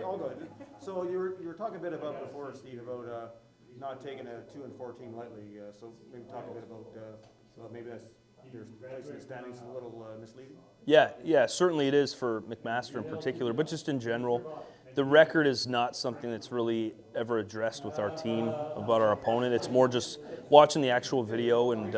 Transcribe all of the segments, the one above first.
All good. So you were talking a bit about before, Steve, about not taking a 2-4 team lightly. So maybe talk a bit about maybe that's your place in the standings is a little misleading. Yeah, certainly it is for McMaster in particular, but just in general. The record is not something that's really ever addressed with our team about our opponent. It's more just watching the actual video and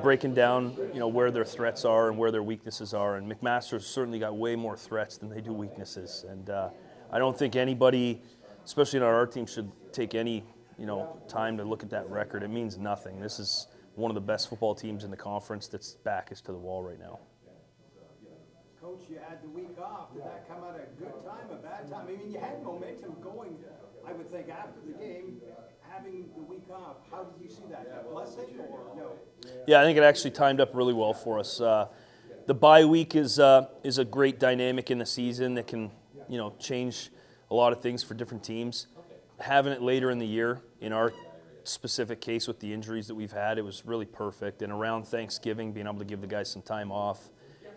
breaking down where their threats are and where their weaknesses are. And McMaster's certainly got way more threats than they do weaknesses. And I don't think anybody, especially in our team, should take any time to look at that record. It means nothing. This is one of the best football teams in the conference that's back is to the wall right now. Coach, you had the week off. Did that come at a good time, a bad time? I mean, you had momentum going, I would think, after the game, having the week off. How did you see that? A blessing or no? Yeah, I think it actually timed up really well for us. The bye week is a great dynamic in the season that can, change a lot of things for different teams. Having it later in the year, in our specific case with the injuries that we've had, it was really perfect. And around Thanksgiving, being able to give the guys some time off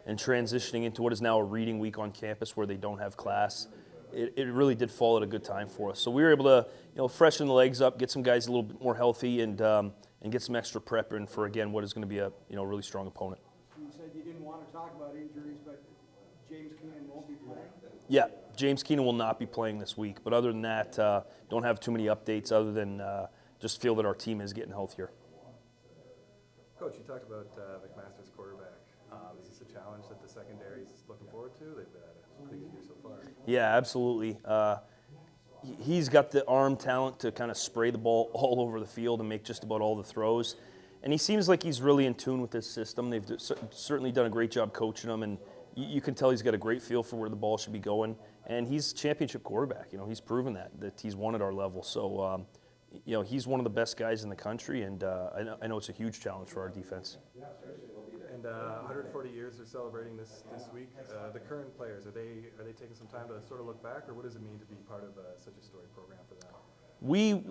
and transitioning into what is now a reading week on campus where they don't have class, it really did fall at a good time for us. So we were able to, freshen the legs up, get some guys a little bit more healthy, and get some extra prep in for, again, what is going to be a really strong opponent. You said you didn't want to talk about injuries, but James Keenan won't be playing? Yeah, James Keenan will not be playing this week. But other than that, don't have too many updates other than just feel that our team is getting healthier. Coach, you talked about McMaster's quarterback. Is this a challenge that the secondary is looking forward to? They've had a pretty good year so far. Yeah, absolutely. He's got the arm talent to kind of spray the ball all over the field and make just about all the throws. And he seems like he's really in tune with this system. They've certainly done a great job coaching him, and you can tell he's got a great feel for where the ball should be going. And he's a championship quarterback. He's proven that he's won at our level. So, he's one of the best guys in the country, and I know it's a huge challenge for our defense. And 140 years they're celebrating this week. The current players, are they taking some time to sort of look back, or what does it mean to be part of such a storied program for them? We,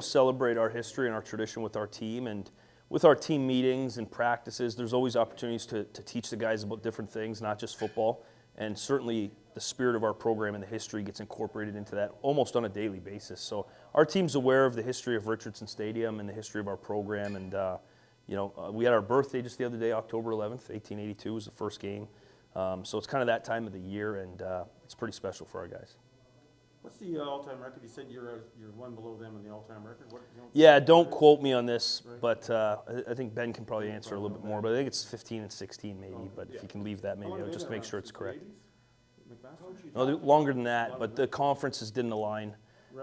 celebrate our history and our tradition with our team, and with our team meetings and practices, there's always opportunities to teach the guys about different things, not just football. And certainly the spirit of our program and the history gets incorporated into that almost on a daily basis. So our team's aware of the history of Richardson Stadium and the history of our program. And, we had our birthday just the other day, October 11th, 1882 was the first game. So it's kind of that time of the year, and it's pretty special for our guys. What's the all-time record? You said you're one below them in the all-time record. Yeah, don't quote me on this, but I think Ben can probably answer a little bit more. But I think it's 15 and 16 maybe. But if you can leave that, maybe just to make sure it's correct. No, longer than that. But the conferences didn't align.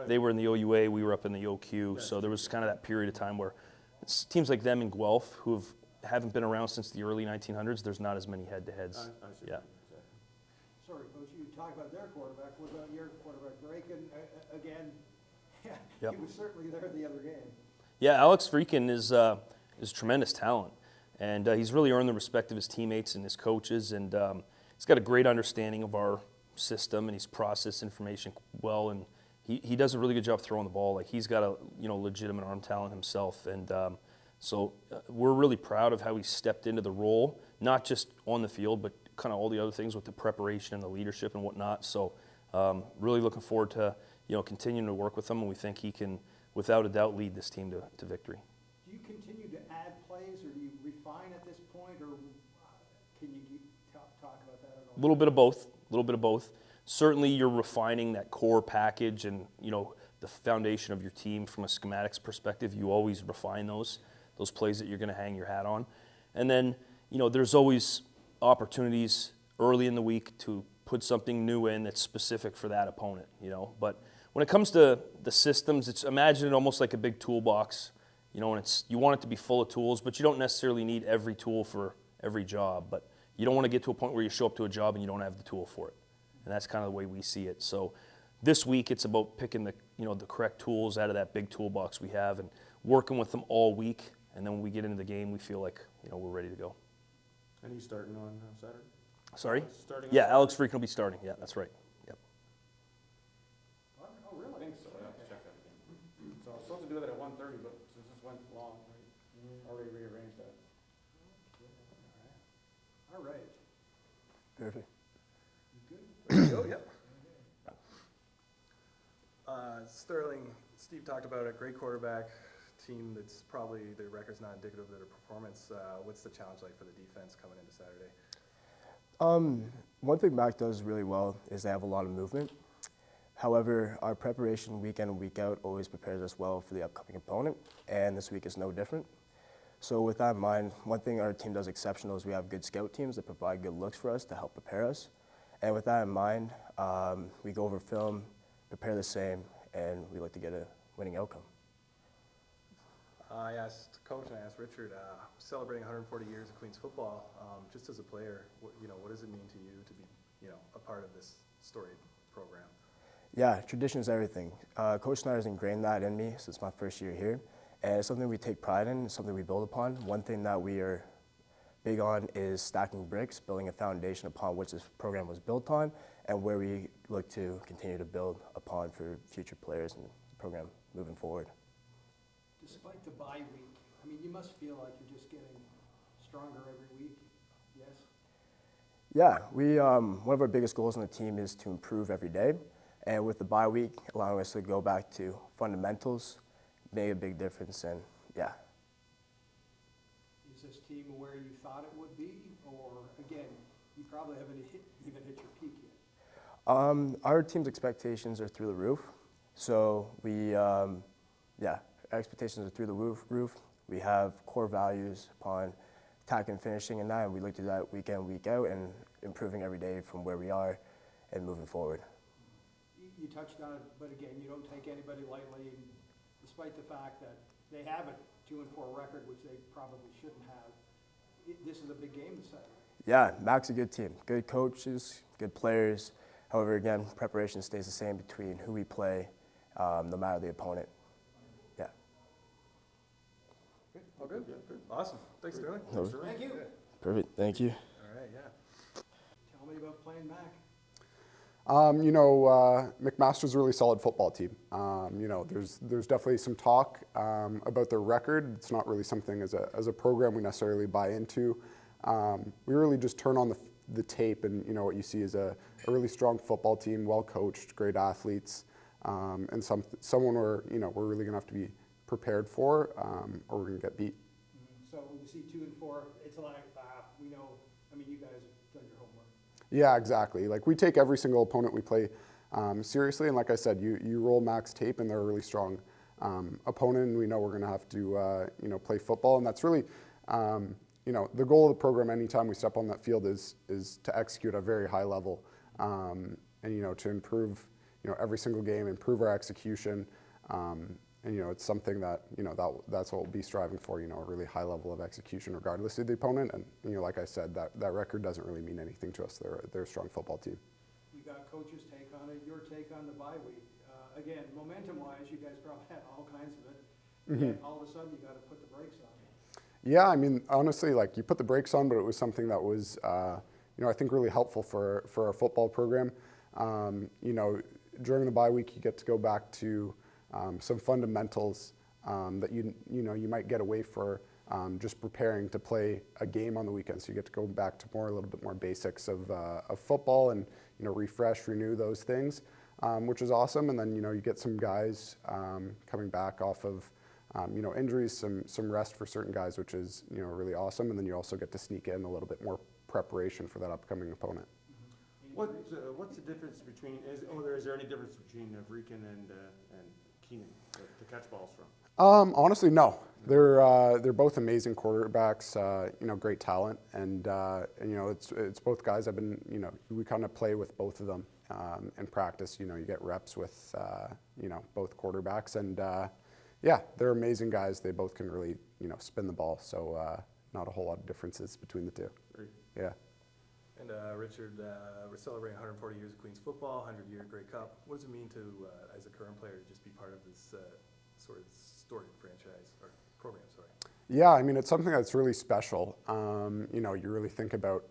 They were in the OUA, we were up in the OQ. So there was kind of that period of time where it's teams like them in Guelph who haven't been around since the early 1900s. There's not as many head-to-heads. Yeah. Sorry, Coach, you talk about their quarterback. What about your quarterback, Drake? And again, he was certainly there the other game. Yeah, Alex Freakin is tremendous talent, and he's really earned the respect of his teammates and his coaches, and he's got a great understanding of our system, and he's processed information well, and he does a really good job throwing the ball. Like, he's got a legitimate arm talent himself, and so we're really proud of how he stepped into the role, not just on the field, but kind of all the other things with the preparation and the leadership and whatnot. So really looking forward to continuing to work with him, and we think he can, without a doubt, lead this team to victory. Do you continue to add plays, or do you refine at this point, or can you talk about that at all? A little bit of both. Certainly you're refining that core package and the foundation of your team from a schematics perspective. You always refine those plays that you're going to hang your hat on. And then there's always opportunities early in the week to put something new in that's specific for that opponent, But when it comes to the systems, imagine it almost like a big toolbox, and you want it to be full of tools, but you don't necessarily need every tool for every job. But you don't want to get to a point where you show up to a job and you don't have the tool for it. And that's kind of the way we see it. So this week it's about picking the correct tools out of that big toolbox we have and working with them all week. And then when we get into the game, we feel like we're ready to go. And he's starting on Saturday? Sorry? Starting yeah, Alex Freakin will be starting. Yeah, that's right. Yep. Oh, really? I think so. I have to check that again. So I was supposed to do that at 1:30, but since this went long, I already rearranged that. All right. Perfect. Ready to go? Yep. Sterling, Steve talked about a great quarterback team that's probably, their record's not indicative of their performance. What's the challenge like for the defense coming into Saturday? One thing Mac does really well is they have a lot of movement. However, our preparation week in and week out always prepares us well for the upcoming opponent, and this week is no different. So with that in mind, one thing our team does exceptional is we have good scout teams that provide good looks for us to help prepare us. And with that in mind, we go over film, prepare the same, and we like to get a winning outcome. I asked Coach and I asked Richard, celebrating 140 years of Queens football, just as a player, what does it mean to you to be, a part of this storied program? Yeah, tradition is everything. Coach Snyder's ingrained that in me since my first year here, and it's something we take pride in, it's something we build upon. One thing that we are big on is stacking bricks, building a foundation upon which this program was built on, and where we look to continue to build upon for future players and the program moving forward. Despite the bye week, I mean, you must feel like you're just getting stronger every week, yes? Yeah, one of our biggest goals on the team is to improve every day. And with the bye week, allowing us to go back to fundamentals, made a big difference, and yeah. Is this team where you thought it would be, or again, you probably haven't even hit your peak yet? Our team's expectations are through the roof. So our expectations are through the roof. We have core values upon attack and finishing and that, and we look to that week in, week out, and improving every day from where we are and moving forward. You touched on it, but again, you don't take anybody lightly, despite the fact that they have a 2-4 record, which they probably shouldn't have. This is a big game this Saturday. Yeah, Mac's a good team. Good coaches, good players. However, again, preparation stays the same between who we play, no matter the opponent. Yeah. Okay, all good? Awesome. Thanks, Sterling. Thank you. Perfect. Thank you. All right, yeah. Tell me about playing Mac. McMaster's a really solid football team. There's definitely some talk about their record. It's not really something as a program we necessarily buy into. We really just turn on the tape, and what you see is a really strong football team, well coached, great athletes, and someone we're really gonna have to be prepared for, or we're gonna get beat. So when you see 2-4, it's like, we know, you guys have done your homework. Yeah, exactly. Like, we take every single opponent we play seriously, and like I said, you roll Mac's tape, and they're a really strong opponent, and we know we're going to have to play football, and that's really the goal of the program anytime we step on that field is to execute at a very high level, and to improve every single game, improve our execution, and it's something that that's what we'll be striving for, a really high level of execution regardless of the opponent. And like I said, that record doesn't really mean anything to us. They're a strong football team. You got Coach's take on it, your take on the bye week. Again, momentum-wise, you guys probably had all kinds of it. And all of a sudden, you got to put the brakes on. Yeah, honestly, you put the brakes on, but it was something that was, I think really helpful for our football program. During the bye week, you get to go back to some fundamentals that you might get away for just preparing to play a game on the weekend. So you get to go back to a little bit more basics of football and refresh, renew those things, which is awesome. And then you get some guys coming back off of injuries, some rest for certain guys, which is really awesome. And then you also get to sneak in a little bit more preparation for that upcoming opponent. What's the difference between? Is there any difference between Vrikan and Keenan to catch balls from? Honestly, no. They're both amazing quarterbacks. Great talent, and it's both guys. We kind of play with both of them in practice. You get reps with both quarterbacks, and they're amazing guys. They both can really spin the ball. So not a whole lot of differences between the two. Great. Yeah. And Richard, we're celebrating 140 years of Queens football, 100-year Grey Cup. What does it mean to, as a current player, to just be part of this sort of storied franchise or program? Sorry. Yeah, it's something that's really special. You really think about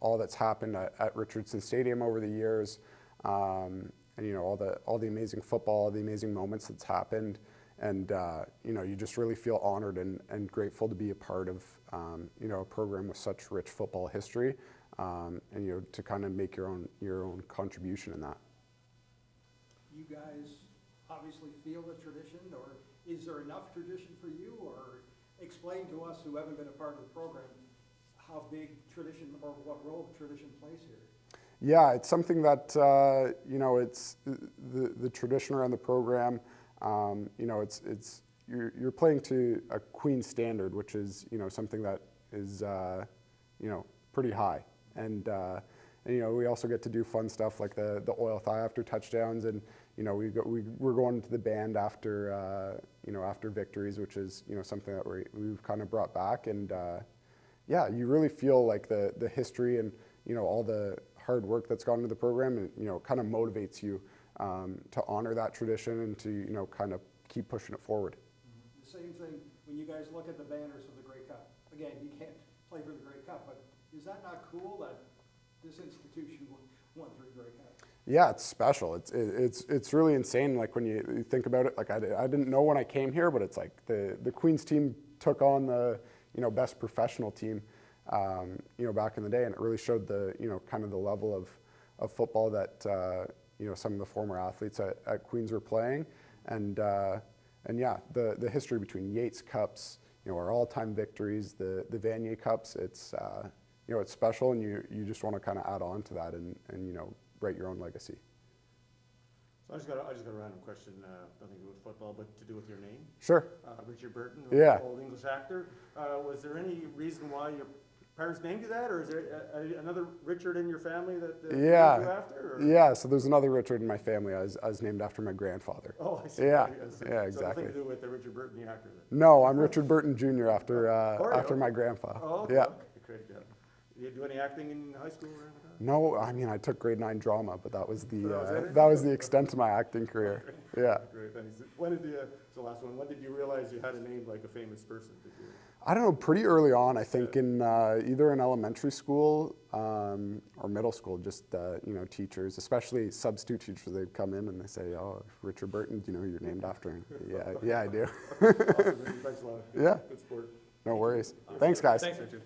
all that's happened at Richardson Stadium over the years, and all the amazing football, the amazing moments that's happened, and you just really feel honored and grateful to be a part of a program with such rich football history. and to kind of make your own contribution in that. You guys obviously feel the tradition, or is there enough tradition for you? Or explain to us who haven't been a part of the program how big tradition or what role tradition plays here. Yeah, it's something that it's the tradition around the program. It's you're playing to a Queen's standard, which is something that is pretty high, and we also get to do fun stuff like the oil thigh after touchdowns, and we're going to the band after after victories, which is something that we've kind of brought back, and you really feel like the history and all the hard work that's gone into the program, and kind of motivates you to honor that tradition and to kind of keep pushing it forward. The same thing when you guys look at the banners of the Grey Cup. Again, you can't play for the Grey Cup, but is that not cool that this institution won 3 Grey Cups? Yeah, it's special. It's really insane. Like when you think about it, like I didn't know when I came here, but it's like the Queens team took on the best professional team back in the day, and it really showed the kind of the level of football that some of the former athletes at Queens were playing, and yeah, the history between Yates Cups, our all-time victories, the Vanier Cups, it's it's special, and you just want to kind of add on to that and write your own legacy. So I just got a random question, nothing to do with football, but to do with your name. Sure. Richard Burton, Yeah. old English actor. Was there any reason why your parents named you that, or is there another Richard in your family that named you after? Or? Yeah, so there's another Richard in my family. I was named after my grandfather. Oh, I see. Yeah, I see. yeah, So exactly. nothing to do with the Richard Burton, the actor then? No, I'm Richard Burton Jr. after Okay. my grandpa. Oh, okay. Yeah. Okay, great, yeah. Did you do any acting in high school or anything? No, I mean I took grade 9 drama, but that was that it? that was the extent of my acting career. Yeah. Great, thanks. When did so last one, when did you realize you had a name like a famous person? Did you? I don't know, pretty early on, I think in either in elementary school or middle school, just teachers, especially substitute teachers, they'd come in and they say, "Oh, Richard Burton, you're named after him." Yeah, I do. Awesome, thanks a lot. Yeah. Good sport. No worries. Thanks, guys. Thanks, Richard.